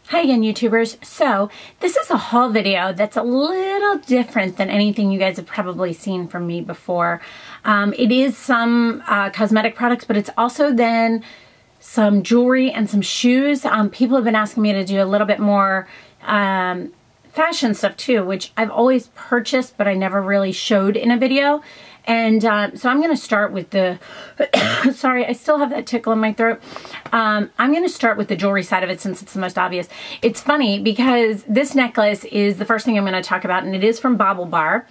Hi again, YouTubers. So this is a haul video that's a little different than anything you guys have probably seen from me before. It is some cosmetic products, but it's also then some jewelry and some shoes. People have been asking me to do a little bit more fashion stuff too, which I've always purchased, but I never really showed in a video. And so I'm going to start with the, sorry, I still have that tickle in my throat. I'm going to start with the jewelry side of it since it's the most obvious. It's funny because this necklace is the first thing I'm going to talk about, and it is from Baubble Bar.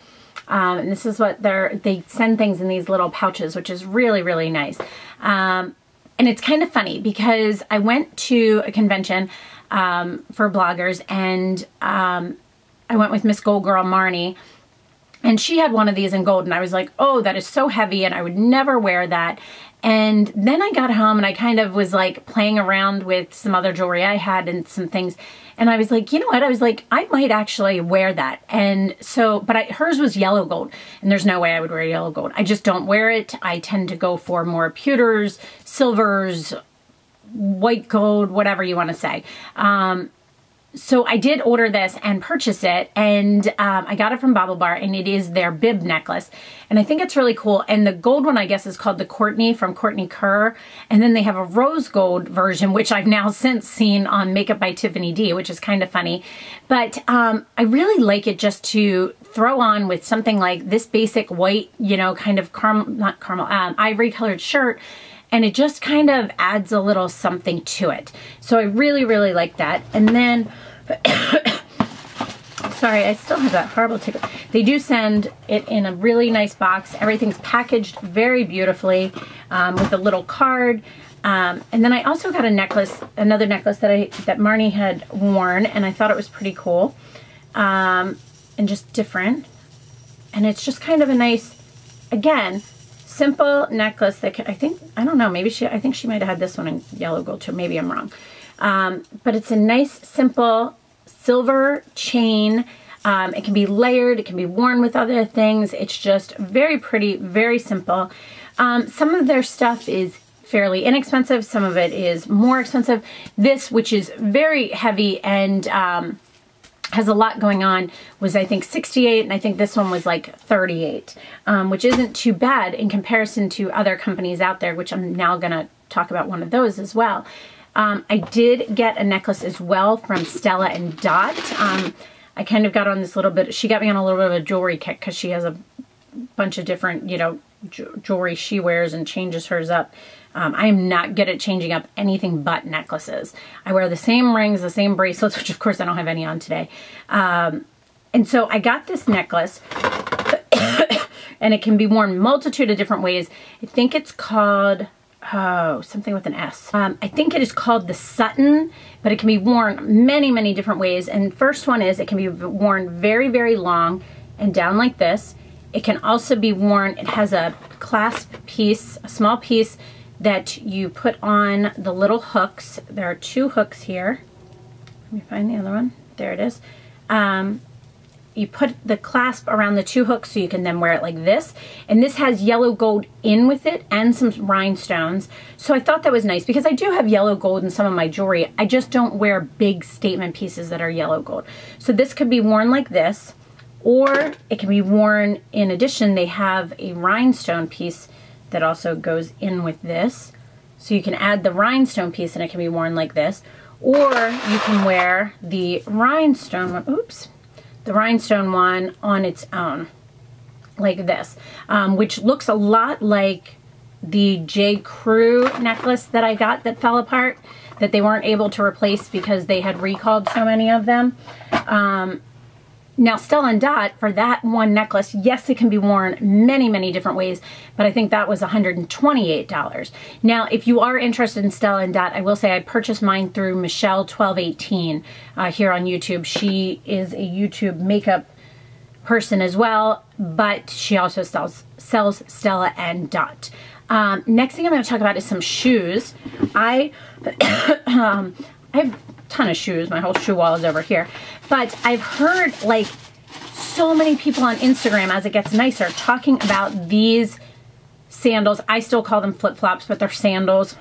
And this is what they send things in these little pouches, which is really, really nice. And it's kind of funny because I went to a convention for bloggers, and I went with Miss Gold Girl Marnie. And she had one of these in gold, and I was like, oh, that is so heavy, and I would never wear that. And then I got home, and I kind of was like playing around with some other jewelry I had and some things. And I was like, you know what? I was like, I might actually wear that. And so, but hers was yellow gold, and there's no way I would wear yellow gold. I just don't wear it. I tend to go for more pewters, silvers, white gold, whatever you want to say. So I did order this and purchase it, and I got it from Baubble Bar, and it is their bib necklace, and I think it's really cool. And the gold one, I guess, is called the Courtney from Courtney Kerr, and then they have a rose gold version, which I've now since seen on Makeup by Tiffany D, which is kind of funny. But I really like it just to throw on with something like this basic white, you know, kind of ivory colored shirt. And it just kind of adds a little something to it. So I really, really like that. And then, sorry, I still have that horrible tickle. They do send it in a really nice box. Everything's packaged very beautifully with a little card. And then I also got a necklace, another necklace that Marnie had worn, and I thought it was pretty cool and just different. And it's just kind of a nice, again, simple necklace that I don't know, maybe I think she might have had this one in yellow gold too. Maybe I'm wrong. But it's a nice, simple silver chain. It can be layered. It can be worn with other things. It's just very pretty, very simple. Some of their stuff is fairly inexpensive. Some of it is more expensive. This, which is very heavy and has a lot going on, was I think $68, and I think this one was like $38, which isn't too bad in comparison to other companies out there, which I'm now gonna talk about one of those as well. I did get a necklace as well from Stella and Dot. I kind of got on this little bit, she got me on a little bit of a jewelry kick because she has a bunch of different, you know, jewelry she wears and changes hers up. I am not good at changing up anything but necklaces. I wear the same rings, the same bracelets, which of course I don't have any on today. And so I got this necklace and it can be worn multitude of different ways. I think it's called, oh, something with an S. I think it is called the Sutton, but it can be worn many, many different ways. And first one is it can be worn very, very long and down like this. It can also be worn, it has a clasp piece, a small piece that you put on the little hooks. There are two hooks here. Let me find the other one. There it is. You put the clasp around the two hooks so you can then wear it like this. And this has yellow gold in with it and some rhinestones. So I thought that was nice because I do have yellow gold in some of my jewelry. I just don't wear big statement pieces that are yellow gold. So this could be worn like this, or it can be worn, in addition, they have a rhinestone piece that also goes in with this. So you can add the rhinestone piece and it can be worn like this. Or you can wear the rhinestone one, oops, the rhinestone one on its own, like this, which looks a lot like the J. Crew necklace that I got that fell apart, that they weren't able to replace because they had recalled so many of them. Now, Stella and Dot, for that one necklace, yes, it can be worn many, many different ways, but I think that was $128. Now, if you are interested in Stella and Dot, I will say I purchased mine through Michelle1218 here on YouTube. She is a YouTube makeup person as well, but she also sells Stella and Dot. Next thing I'm going to talk about is some shoes. I have a ton of shoes. My whole shoe wall is over here. But I've heard like so many people on Instagram, as it gets nicer, talking about these sandals. I still call them flip-flops, but they're sandals,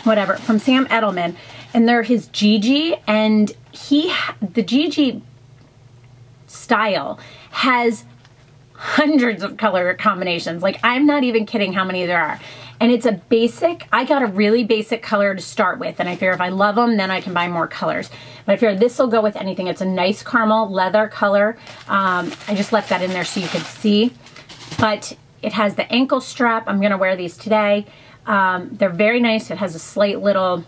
whatever, from Sam Edelman. and they're his Gigi, and the Gigi style has hundreds of color combinations. Like, I'm not even kidding how many there are. And it's a basic, I got a really basic color to start with, and I figure if I love them, then I can buy more colors. But I figure this will go with anything. It's a nice caramel leather color. I just left that in there so you could see. But it has the ankle strap. I'm gonna wear these today. They're very nice. It has a slight little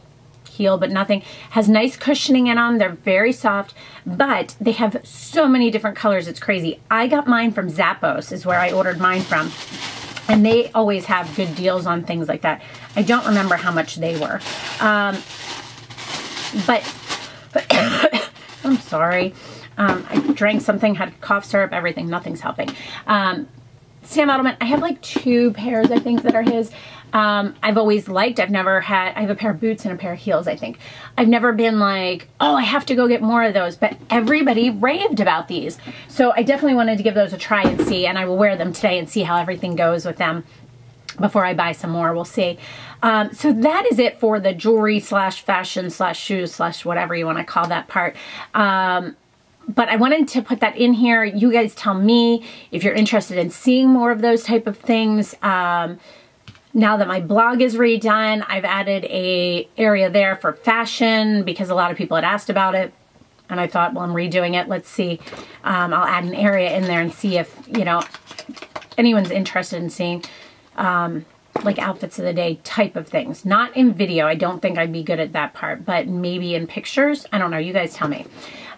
heel, but nothing. Has nice cushioning in them. They're very soft, but they have so many different colors. It's crazy. I got mine from Zappos, is where I ordered mine from. And they always have good deals on things like that. I don't remember how much they were. But I'm sorry. I drank something, had cough syrup, everything. Nothing's helping. Sam Edelman, I have like 2 pairs, I think, that are his. I've always liked, I have a pair of boots and a pair of heels, I think. I've never been like, oh, I have to go get more of those, but everybody raved about these. So I definitely wanted to give those a try and see, and I will wear them today and see how everything goes with them before I buy some more. We'll see. So that is it for the jewelry slash fashion slash shoes slash whatever you want to call that part. But I wanted to put that in here. You guys tell me if you're interested in seeing more of those type of things. Now that my blog is redone, I've added a area there for fashion because a lot of people had asked about it. And I thought, well, I'm redoing it. Let's see. I'll add an area in there and see if, you know, anyone's interested in seeing like outfits of the day type of things. Not in video. I don't think I'd be good at that part, but maybe in pictures. I don't know. You guys tell me.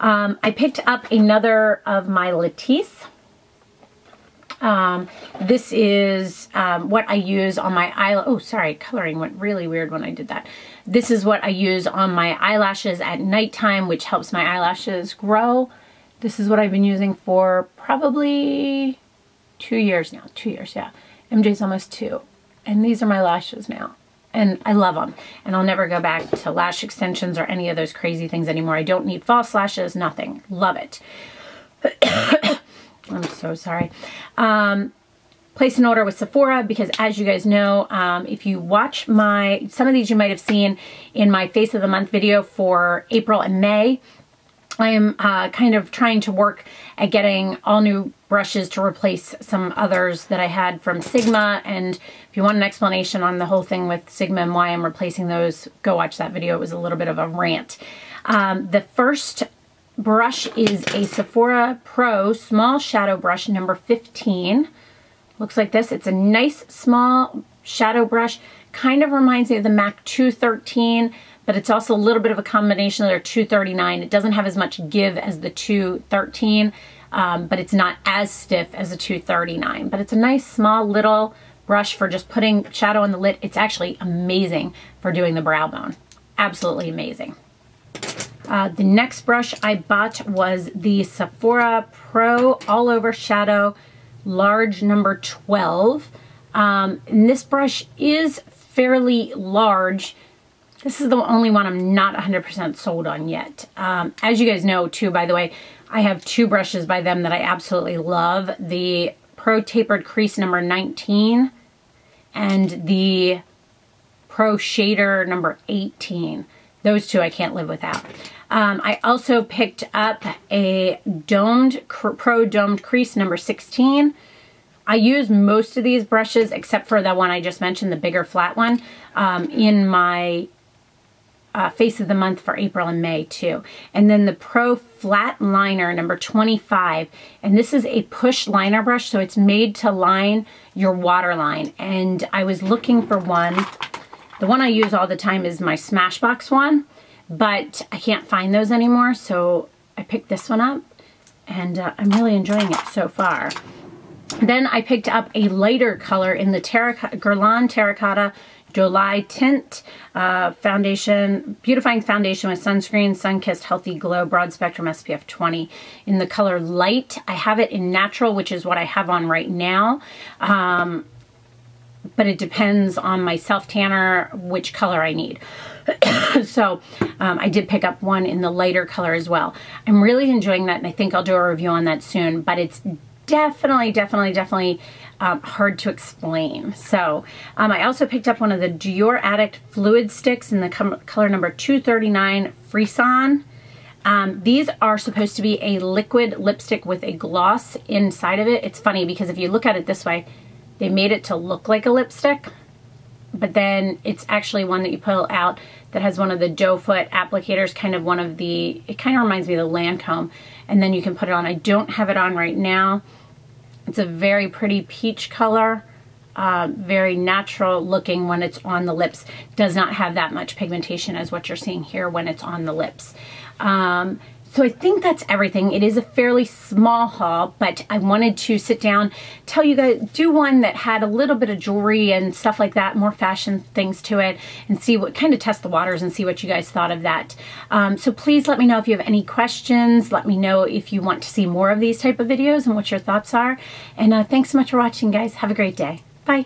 I picked up another of my Latise. This is what I use on my eyelash. Oh, sorry, coloring went really weird when I did that. This is what I use on my eyelashes at nighttime, which helps my eyelashes grow. This is what I've been using for probably 2 years now. 2 years, yeah. MJ's almost 2. And these are my lashes now. And I love them. And I'll never go back to lash extensions or any of those crazy things anymore. I don't need false lashes, nothing. Love it. I'm so sorry. Place an order with Sephora because, as you guys know, if you watch some of these you might have seen in my Face of the Month video for April and May. I am kind of trying to work at getting all new brushes to replace some others that I had from Sigma. And if you want an explanation on the whole thing with Sigma and why I'm replacing those, go watch that video. It was a little bit of a rant. The first brush is a Sephora Pro Small Shadow Brush number 15. Looks like this. It's a nice small shadow brush. Kind of reminds me of the MAC 213, but it's also a little bit of a combination of their 239. It doesn't have as much give as the 213, but it's not as stiff as the 239. But it's a nice small little brush for just putting shadow on the lid. It's actually amazing for doing the brow bone. Absolutely amazing. The next brush I bought was the Sephora Pro All Over Shadow Large number 12. And this brush is fairly large. This is the only one I'm not 100% sold on yet. As you guys know too, by the way, I have 2 brushes by them that I absolutely love. The Pro Tapered Crease number 19 and the Pro Shader number 18. Those 2 I can't live without. I also picked up a Pro Domed Crease number 16. I use most of these brushes except for the one I just mentioned, the bigger flat one, in my Face of the Month for April and May too. And then the Pro Flat Liner number 25. And this is a push liner brush, so it's made to line your waterline. And I was looking for one. The one I use all the time is my Smashbox one, but I can't find those anymore, so I picked this one up, and I'm really enjoying it so far. Then I picked up a lighter color in the Guerlain Terracotta Dolai Tint foundation, beautifying foundation with sunscreen, sun-kissed, healthy glow, broad spectrum SPF 20 in the color light. I have it in natural, which is what I have on right now. But it depends on my self-tanner which color I need. So I did pick up one in the lighter color as well. I'm really enjoying that, and I think I'll do a review on that soon, but it's definitely hard to explain. So I also picked up one of the Dior Addict Fluid Sticks in the color number 239 Frisson. These are supposed to be a liquid lipstick with a gloss inside of it. It's funny because if you look at it this way, they made it to look like a lipstick, but then it's actually one that you pull out that has one of the doe foot applicators, kind of one of the, it kind of reminds me of the Lancome, and then you can put it on. I don't have it on right now. It's a very pretty peach color, very natural looking when it's on the lips. Does not have that much pigmentation as what you're seeing here when it's on the lips. So I think that's everything. It is a fairly small haul, but I wanted to sit down, tell you guys, do one that had a little bit of jewelry and stuff like that, more fashion things to it, and see what, kind of test the waters and see what you guys thought of that. So please let me know if you have any questions. Let me know if you want to see more of these type of videos and what your thoughts are. And thanks so much for watching, guys. Have a great day. Bye.